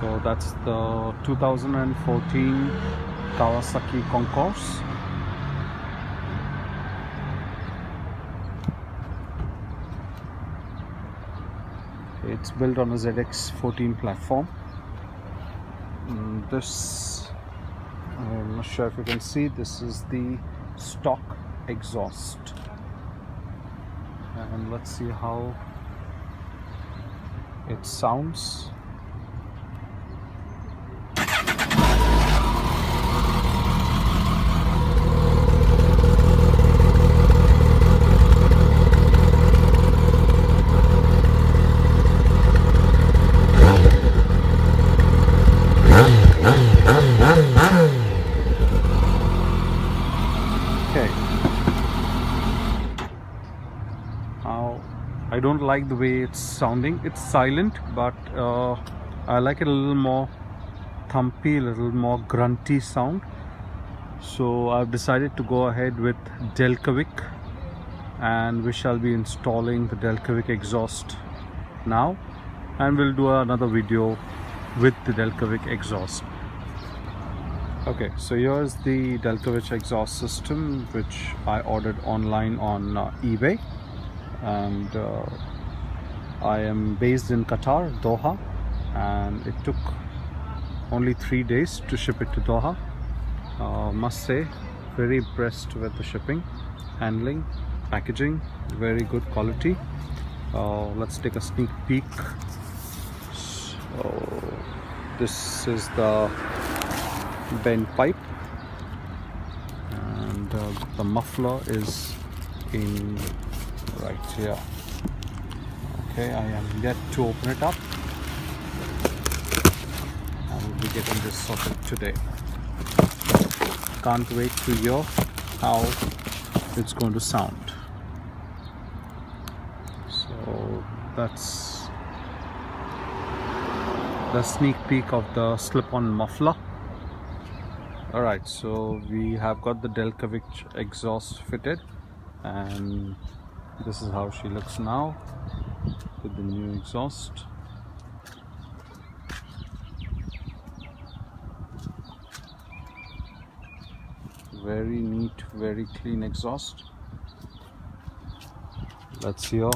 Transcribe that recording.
So that's the 2014 Kawasaki Concours. It's built on a ZX14 platform. This, I'm not sure if you can see, this is the stock exhaust, and let's see how it sounds. Okay. Now, I don't like the way it's sounding. It's silent, but I like it a little more thumpy, a little more grunty sound. So I've decided to go ahead with Delkevic, and we shall be installing the Delkevic exhaust now, and we'll do another video with the Delkevic exhaust. Okay, so here's the Delkevic exhaust system, which I ordered online on eBay, and I am based in Qatar, Doha, and it took only 3 days to ship it to Doha. Must say, very impressed with the shipping, handling, packaging, very good quality. Let's take a sneak peek. So this is the bend pipe, and the muffler is in right here. Okay, I am yet to open it up. I will be getting this sorted today. Can't wait to hear how it's going to sound. So that's the sneak peek of the slip-on muffler. Alright, so we have got the Delkevic exhaust fitted, and this is how she looks now with the new exhaust. Very neat, very clean exhaust. Let's hear.